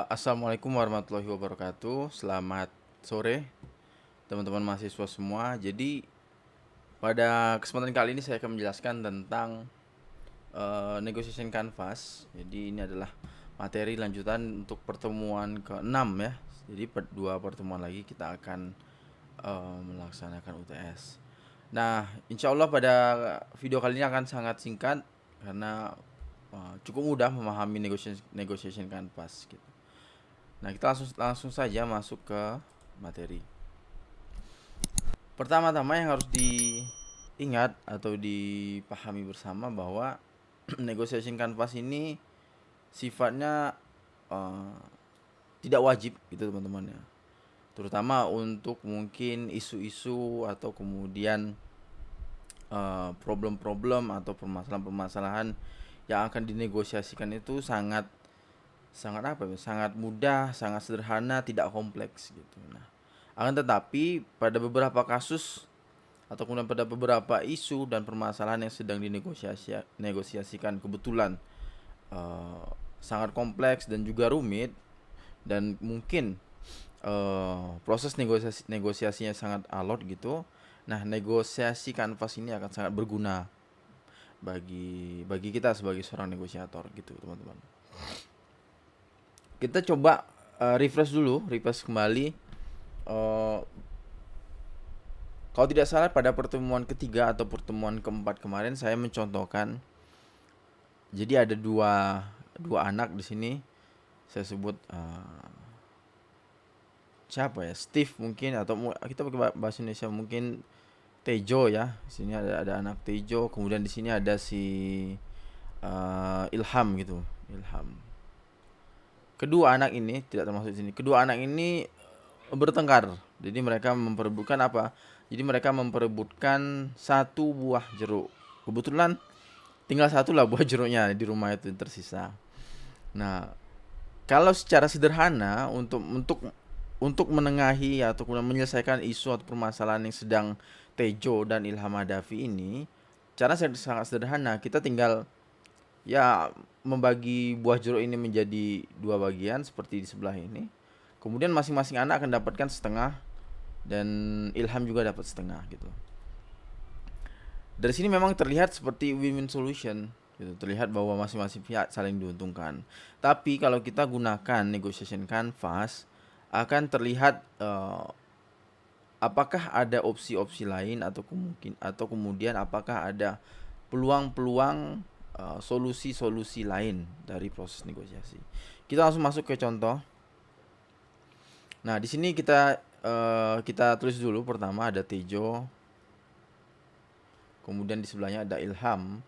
Assalamualaikum warahmatullahi wabarakatuh. Selamat sore teman-teman mahasiswa semua. Jadi pada kesempatan kali ini saya akan menjelaskan tentang negotiation canvas. Jadi ini adalah materi lanjutan untuk pertemuan ke-6 ya. Jadi dua pertemuan lagi kita akan melaksanakan UTS. Nah, insya Allah pada video kali ini akan sangat singkat karena cukup mudah memahami negotiation canvas gitu. Nah, kita langsung saja masuk ke materi. Pertama-tama yang harus diingat atau dipahami bersama bahwa negotiation canvas ini sifatnya tidak wajib gitu teman-teman ya. Terutama untuk mungkin isu-isu atau kemudian problem-problem atau permasalahan-permasalahan yang akan dinegosiasikan itu sangat sangat mudah, sangat sederhana, tidak kompleks gitu. Nah, akan tetapi pada beberapa kasus atau kemudian pada beberapa isu dan permasalahan yang sedang dinegosiasikan kebetulan sangat kompleks dan juga rumit, dan mungkin proses negosiasinya sangat alot gitu. Nah, negosiasi kanvas ini akan sangat berguna bagi kita sebagai seorang negosiator gitu, teman-teman. Kita coba refresh kembali. Kalau tidak salah pada pertemuan ketiga atau pertemuan keempat kemarin saya mencontohkan. Jadi ada dua anak di sini. Saya sebut siapa ya? Steve mungkin, atau kita pakai bahasa Indonesia mungkin Tejo ya. Di sini ada anak Tejo, kemudian di sini ada si Ilham gitu. Ilham. Kedua anak ini tidak termasuk di sini. Kedua anak ini bertengkar. Jadi mereka memperebutkan apa? Jadi mereka memperebutkan satu buah jeruk. Kebetulan tinggal satu lah buah jeruknya di rumah itu tersisa. Nah, kalau secara sederhana untuk menengahi atau menyelesaikan isu atau permasalahan yang sedang Tejo dan Ilham hadapi ini, cara sangat sederhana. Kita tinggal ya membagi buah jeruk ini menjadi dua bagian seperti di sebelah ini. Kemudian masing-masing anak akan dapatkan setengah dan Ilham juga dapat setengah gitu. Dari sini memang terlihat seperti win-win solution gitu. Terlihat bahwa masing-masing pihak saling diuntungkan. Tapi kalau kita gunakan negotiation canvas akan terlihat apakah ada opsi-opsi lain atau kemudian apakah ada peluang-peluang solusi-solusi lain dari proses negosiasi. Kita langsung masuk ke contoh. Nah, di sini kita tulis dulu. Pertama ada Tejo, kemudian di sebelahnya ada Ilham.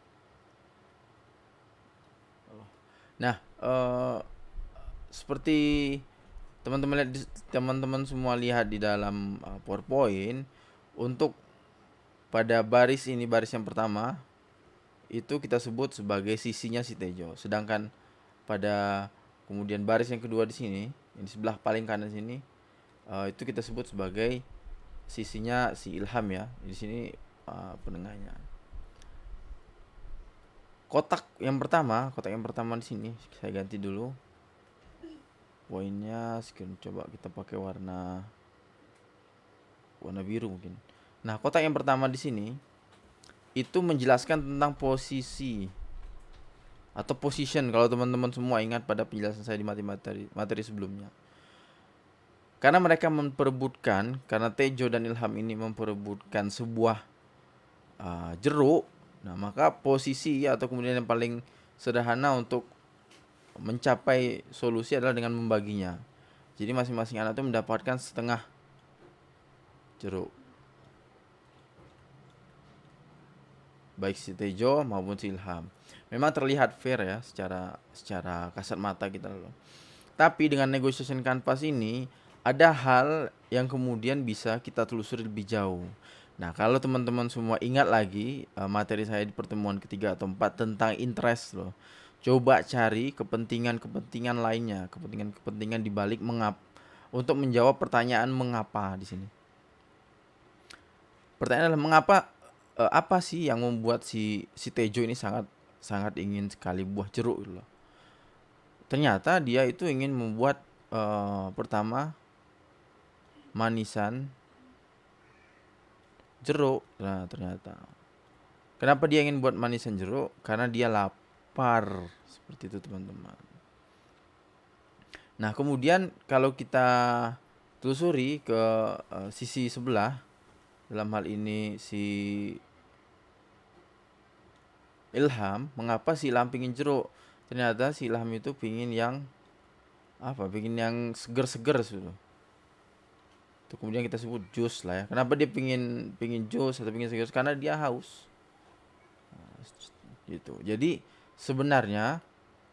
Nah, seperti teman-teman semua lihat di dalam PowerPoint, untuk pada baris yang pertama itu kita sebut sebagai sisinya si Tejo. Sedangkan pada kemudian baris yang kedua di sini, yang di sebelah paling kanan sini, itu kita sebut sebagai sisinya si Ilham ya. Di sini penengahnya. Kotak yang pertama di sini saya ganti dulu. Poinnya coba kita pakai warna biru mungkin. Nah, kotak yang pertama di sini itu menjelaskan tentang posisi atau position, kalau teman-teman semua ingat pada penjelasan saya di materi sebelumnya. Karena mereka karena Tejo dan Ilham ini memperebutkan sebuah jeruk, nah maka posisi atau kemudian yang paling sederhana untuk mencapai solusi adalah dengan membaginya. Jadi masing-masing anak itu mendapatkan setengah jeruk, baik si Tejo maupun si Ilham. Memang terlihat fair ya secara kasat mata kita loh. Tapi dengan negotiation canvas ini ada hal yang kemudian bisa kita telusuri lebih jauh. Nah, kalau teman-teman semua ingat lagi materi saya di pertemuan ketiga atau 4 tentang interest loh. Coba cari kepentingan lainnya, kepentingan di balik untuk menjawab pertanyaan mengapa di sini. Pertanyaan adalah mengapa, apa sih yang membuat si Tejo ini sangat ingin sekali buah jeruk gitu loh. Ternyata dia itu ingin membuat pertama manisan jeruk. Nah, ternyata kenapa dia ingin buat manisan jeruk? Karena dia lapar. Seperti itu, teman-teman. Nah, kemudian kalau kita telusuri ke sisi sebelah, dalam hal ini si Ilham, mengapa si Ilham pingin jeruk? Ternyata si Ilham itu pingin yang apa? Pingin yang seger-seger gitu. Itu kemudian kita sebut jus lah ya. Kenapa dia pingin jus atau pingin seger? Karena dia haus. Gitu. Jadi sebenarnya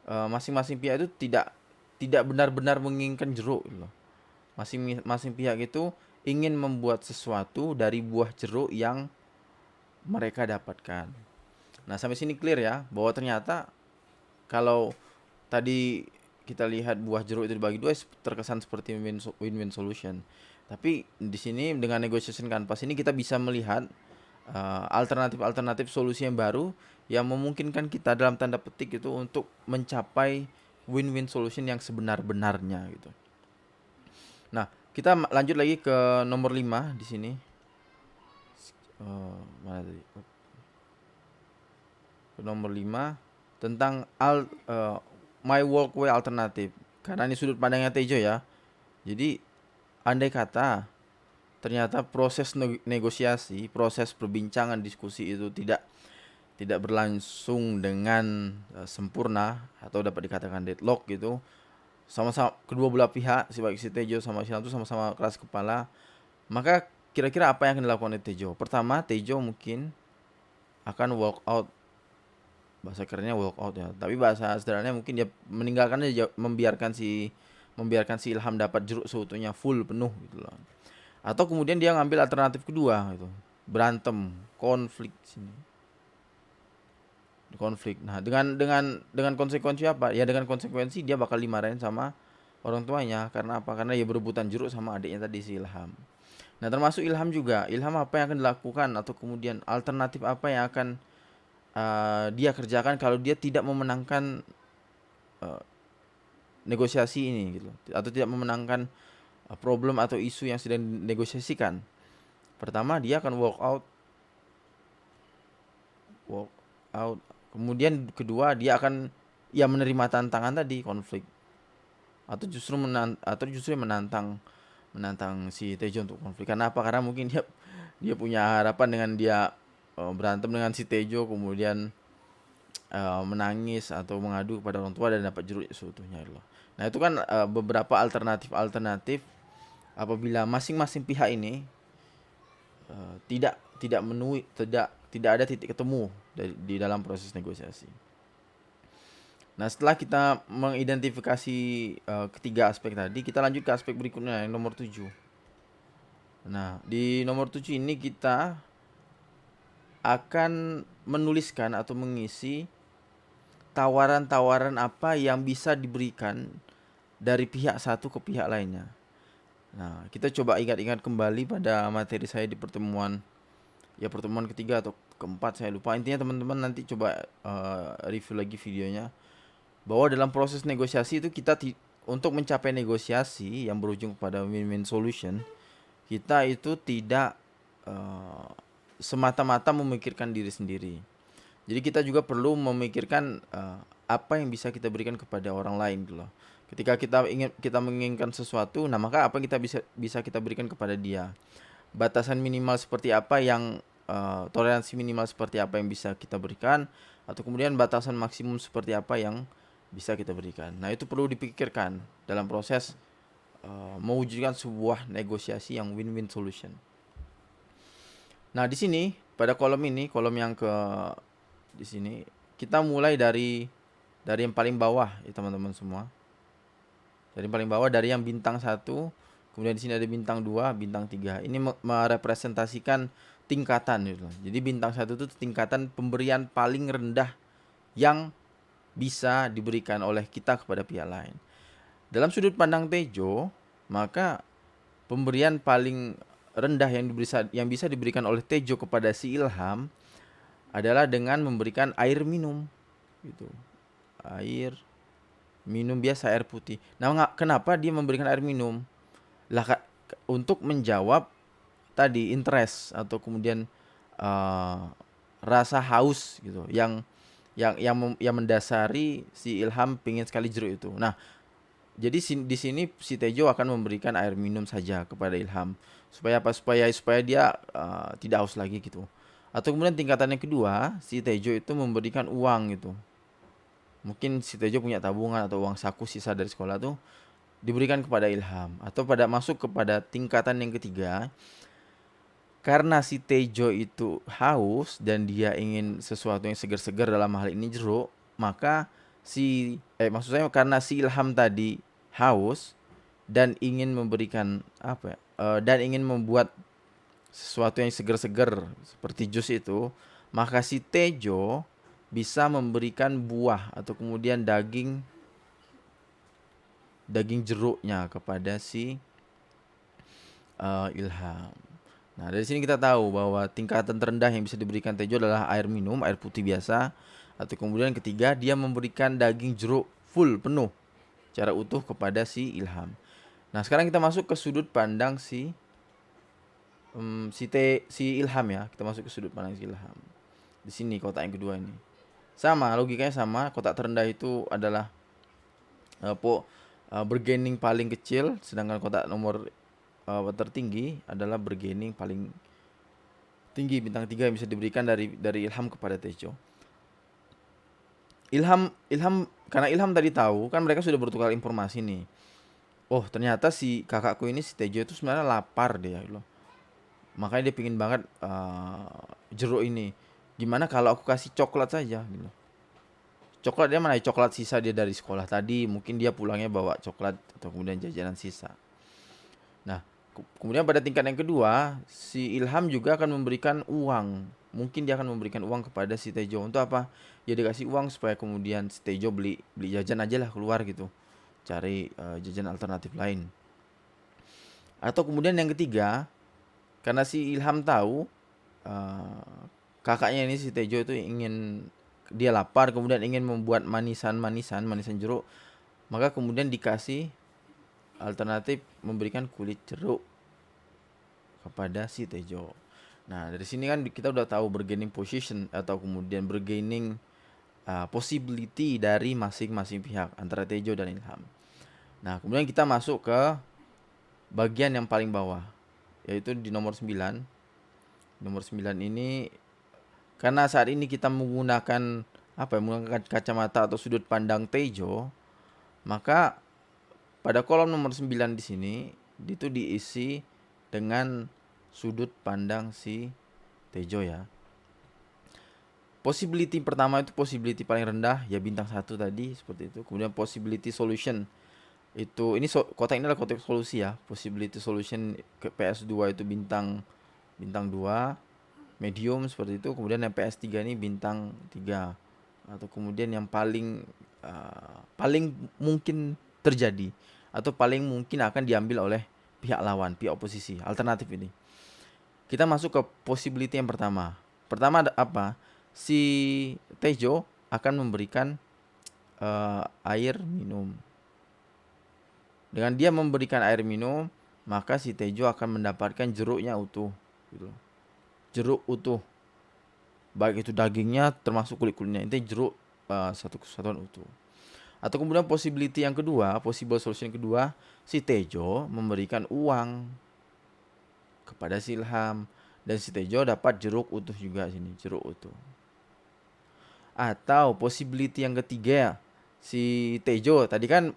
masing-masing pihak itu tidak benar-benar menginginkan jeruk gitu loh. Masing-masing pihak itu ingin membuat sesuatu dari buah jeruk yang mereka dapatkan. Nah, sampai sini clear ya, bahwa ternyata kalau tadi kita lihat buah jeruk itu dibagi dua terkesan seperti win-win solution. Tapi di sini dengan negotiation canvas ini kita bisa melihat alternatif-alternatif solusi yang baru yang memungkinkan kita dalam tanda petik itu untuk mencapai win-win solution yang sebenar-benarnya gitu. Nah, kita lanjut lagi ke nomor 5 di sini. Mana tadi? Ke nomor 5 tentang my walkway alternative. Karena ini sudut pandangnya Tejo ya. Jadi andai kata ternyata proses negosiasi, proses perbincangan, diskusi itu tidak berlangsung dengan sempurna atau dapat dikatakan deadlock gitu, sama-sama kedua belah pihak, si baik si Tejo sama si Ilham itu sama-sama keras kepala, maka kira-kira apa yang akan dilakukan oleh Tejo? Pertama, Tejo mungkin akan walk out, bahasa kerennya walk out ya, tapi bahasa sederhananya mungkin dia meninggalkan aja, membiarkan si Ilham dapat jeruk seutuhnya full penuh gitu loh. Atau kemudian dia ngambil alternatif kedua gitu, berantem, konflik sini. Konflik. Nah, dengan konsekuensi apa? Ya dengan konsekuensi dia bakal dimarahin sama orang tuanya. Karena apa? Karena dia berebutan jeruk sama adiknya tadi si Ilham. Nah, termasuk Ilham juga. Ilham apa yang akan dilakukan atau kemudian alternatif apa yang akan dia kerjakan kalau dia tidak memenangkan negosiasi ini gitu, atau tidak memenangkan problem atau isu yang sedang dinegosiasikan. Pertama, dia akan walk out. Kemudian kedua, dia akan ya menerima tantangan tadi, konflik, atau justru menantang si Tejo untuk konflik. Karena apa? Karena mungkin dia punya harapan dengan dia berantem dengan si Tejo, kemudian menangis atau mengadu kepada orang tua dan dapat jeruk seutuhnya loh. Nah, itu kan beberapa alternatif apabila masing-masing pihak ini tidak ada titik ketemu di dalam proses negosiasi. Nah, setelah kita mengidentifikasi ketiga aspek tadi, kita lanjut ke aspek berikutnya yang nomor 7. Nah, di nomor 7 ini kita akan menuliskan atau mengisi tawaran-tawaran apa yang bisa diberikan dari pihak satu ke pihak lainnya. Nah, kita coba ingat-ingat kembali pada materi saya di pertemuan ketiga atau keempat, saya lupa. Intinya teman-teman nanti coba review lagi videonya, bahwa dalam proses negosiasi itu kita untuk mencapai negosiasi yang berujung pada win-win solution, kita itu tidak semata-mata memikirkan diri sendiri. Jadi kita juga perlu memikirkan apa yang bisa kita berikan kepada orang lain gitu loh. Ketika kita menginginkan sesuatu, nah maka apa yang kita bisa kita berikan kepada dia. Batasan minimal seperti apa yang toleransi minimal seperti apa yang bisa kita berikan, atau kemudian batasan maksimum seperti apa yang bisa kita berikan. Nah, itu perlu dipikirkan dalam proses mewujudkan sebuah negosiasi yang win-win solution. Nah, di sini pada kolom yang di sini kita mulai dari yang paling bawah ya teman-teman semua. Dari paling bawah, dari yang bintang 1, kemudian di sini ada bintang 2, bintang 3. Ini merepresentasikan tingkatan gitu. Jadi bintang 1 itu tingkatan pemberian paling rendah yang bisa diberikan oleh kita kepada pihak lain. Dalam sudut pandang Tejo, maka pemberian paling rendah yang bisa diberikan oleh Tejo kepada si Ilham adalah dengan memberikan air minum gitu. Air minum biasa air putih. Nah, kenapa dia memberikan air minum? Lah, untuk menjawab tadi interest atau kemudian uh, rasa haus gitu yang mendasari si Ilham pingin sekali jeruk itu. Nah, jadi di sini si Tejo akan memberikan air minum saja kepada Ilham supaya apa? Supaya dia tidak haus lagi gitu. Atau kemudian tingkatan yang kedua, si Tejo itu memberikan uang gitu. Mungkin si Tejo punya tabungan atau uang saku sisa dari sekolah tuh diberikan kepada Ilham. Atau masuk kepada tingkatan yang ketiga, karena si Tejo itu haus dan dia ingin sesuatu yang segar-segar, dalam hal ini jeruk, maka maksud saya karena si Ilham tadi haus dan ingin memberikan apa ya? Dan ingin membuat sesuatu yang segar-segar seperti jus itu, maka si Tejo bisa memberikan buah atau kemudian daging jeruknya kepada si Ilham. Nah, dari sini kita tahu bahwa tingkatan terendah yang bisa diberikan Tejo adalah air minum, air putih biasa. Atau kemudian ketiga, dia memberikan daging jeruk full, penuh, secara utuh kepada si Ilham. Nah, sekarang kita masuk ke sudut pandang si Ilham ya. Kita masuk ke sudut pandang si Ilham. Di sini kotak yang kedua ini. Sama, logikanya sama. Kotak terendah itu adalah bergaining paling kecil, sedangkan kotak nomor tertinggi adalah bergaining paling tinggi, bintang 3 yang bisa diberikan dari Ilham kepada Tejo. Ilham karena Ilham tadi tahu kan mereka sudah bertukar informasi nih. Oh, ternyata si kakakku ini, si Tejo itu sebenarnya lapar dia loh. Makanya dia pingin banget jeruk ini. Gimana kalau aku kasih coklat saja gitu. Coklat dia mana? Coklat sisa dia dari sekolah tadi. Mungkin dia pulangnya bawa coklat atau kemudian jajanan sisa. Nah, kemudian pada tingkat yang kedua, si Ilham juga akan memberikan uang. Mungkin dia akan memberikan uang kepada si Tejo. Untuk apa? Ya dikasih uang supaya kemudian si Tejo beli jajan aja lah keluar gitu. Cari jajan alternatif lain. Atau kemudian yang ketiga, karena si Ilham tahu kakaknya ini si Tejo itu dia lapar, kemudian ingin membuat manisan jeruk, maka kemudian dikasih alternatif memberikan kulit jeruk kepada si Tejo. Nah, dari sini kan kita udah tahu bargaining position atau kemudian bargaining possibility dari masing-masing pihak antara Tejo dan Ilham. Nah, kemudian kita masuk ke bagian yang paling bawah, yaitu di nomor 9. Nomor 9 ini karena saat ini kita menggunakan menggunakan kacamata atau sudut pandang Tejo, maka pada kolom nomor 9 di sini itu diisi dengan sudut pandang si Tejo ya. Possibility pertama itu possibility paling rendah ya bintang 1 tadi seperti itu. Kemudian possibility solution itu kotak ini adalah kotak solusi ya. Possibility solution ke PS2 itu bintang 2, medium seperti itu. Kemudian yang PS3 ini bintang 3. Atau kemudian yang paling mungkin terjadi atau paling mungkin akan diambil oleh pihak lawan, pihak oposisi. Alternatif ini. Kita masuk ke possibility yang pertama. Pertama ada apa? Si Tejo akan memberikan air minum. Dengan dia memberikan air minum, maka si Tejo akan mendapatkan jeruknya utuh gitu. Jeruk utuh, baik itu dagingnya termasuk kulit-kulitnya, itu jeruk satu kesatuan utuh. Atau kemudian possibility yang kedua, possible solution yang kedua, si Tejo memberikan uang kepada si Ilham dan si Tejo dapat jeruk utuh juga sini, jeruk utuh. Atau possibility yang ketiga, si Tejo tadi kan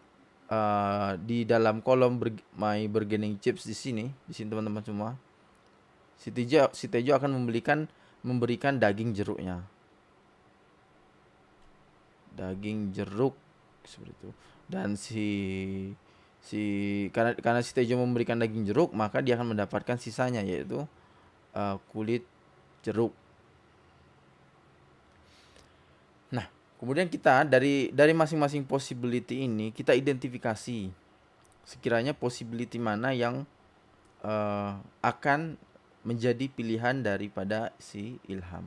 di dalam kolom my bargaining chips di sini teman-teman semua. Si Tejo akan memberikan daging jeruknya. Daging jeruk seperti itu. Dan karena si Tejo memberikan daging jeruk, maka dia akan mendapatkan sisanya yaitu kulit jeruk. Nah, kemudian kita dari masing-masing possibility ini kita identifikasi sekiranya possibility mana yang akan menjadi pilihan daripada si Ilham.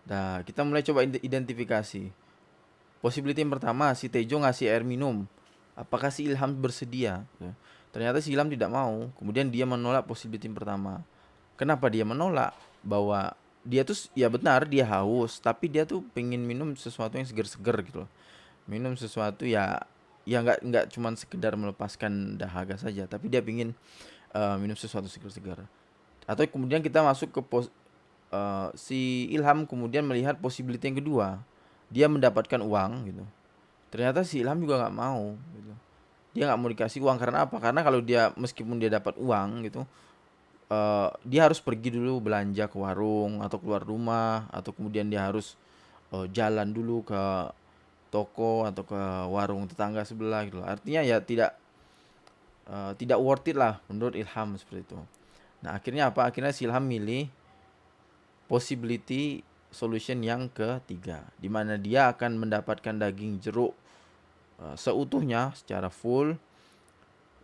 Nah, kita mulai coba identifikasi. Possibility yang pertama, si Tejo ngasih air minum. Apakah si Ilham bersedia? Ternyata si Ilham tidak mau. Kemudian dia menolak possibility yang pertama. Kenapa dia menolak? Bahwa dia tuh ya benar dia haus, tapi dia tuh pengen minum sesuatu yang seger-seger gitu loh. Minum sesuatu ya nggak cuman sekedar melepaskan dahaga saja, tapi dia pengen minum sesuatu segar-segar. Atau kemudian kita masuk ke si Ilham kemudian melihat possibility yang kedua, dia mendapatkan uang gitu. Ternyata si Ilham juga nggak mau gitu. Dia nggak mau dikasih uang karena apa? Karena kalau dia meskipun dia dapat uang gitu, dia harus pergi dulu belanja ke warung atau keluar rumah, atau kemudian dia harus jalan dulu ke toko atau ke warung tetangga sebelah gitu. Artinya ya tidak worth it lah menurut Ilham seperti itu. Nah, akhirnya apa? Akhirnya si Ilham milih possibility solution yang ketiga, di mana dia akan mendapatkan daging jeruk seutuhnya secara full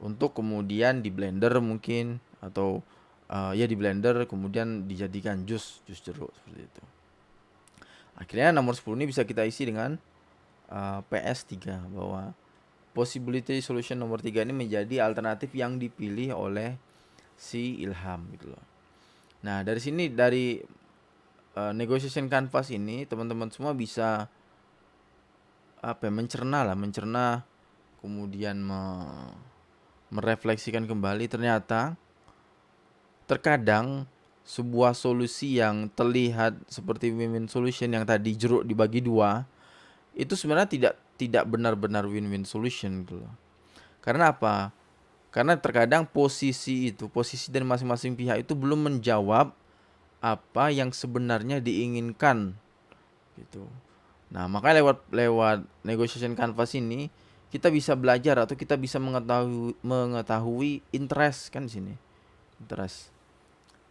untuk kemudian di blender mungkin, atau ya di blender kemudian dijadikan jus jeruk seperti itu. Akhirnya nomor 10 ini bisa kita isi dengan PS3, bahwa possibility solution nomor 3 ini menjadi alternatif yang dipilih oleh si Ilham gitu loh. Nah, dari sini dari negotiation canvas ini teman-teman semua bisa mencerna kemudian merefleksikan kembali. Ternyata terkadang sebuah solusi yang terlihat seperti win-win solution yang tadi jeruk dibagi dua, itu sebenarnya tidak benar-benar win-win solution gitu loh. Karena apa? Karena terkadang posisi dari masing-masing pihak itu belum menjawab apa yang sebenarnya diinginkan gitu. Nah, makanya lewat negotiation canvas ini kita bisa belajar atau kita bisa mengetahui interest kan di sini. Interest.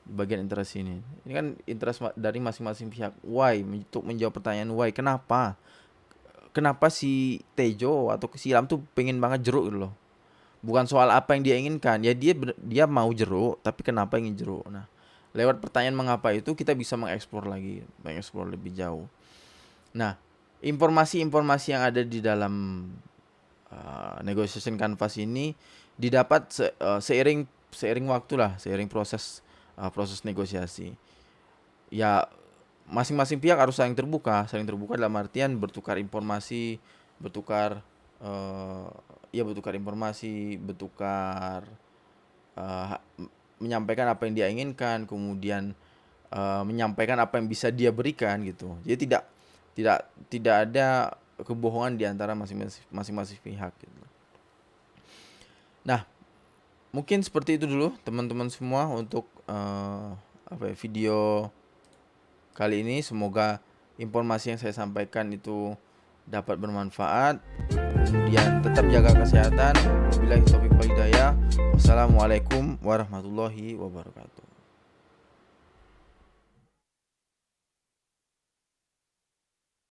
Di bagian interest ini. Ini kan interest dari masing-masing pihak. Why? Untuk menjawab pertanyaan why. Kenapa si Tejo atau si Ilham tuh pengen banget jeruk gitu loh. Bukan soal apa yang dia inginkan. Ya dia mau jeruk, tapi kenapa ingin jeruk. Nah, lewat pertanyaan mengapa itu kita bisa mengeksplor lebih jauh. Nah, informasi-informasi yang ada di dalam negotiation canvas ini didapat seiring waktu lah, seiring proses negosiasi. Ya, masing-masing pihak harus saling terbuka dalam artian bertukar informasi, bertukar menyampaikan apa yang dia inginkan, kemudian menyampaikan apa yang bisa dia berikan gitu. Jadi tidak ada kebohongan di antara masing-masing pihak gitu. Nah, mungkin seperti itu dulu teman-teman semua untuk video kali ini. Semoga informasi yang saya sampaikan itu dapat bermanfaat. Kemudian tetap jaga kesehatan. Wabillahi taufiq wal hidayah. Wassalamualaikum warahmatullahi wabarakatuh.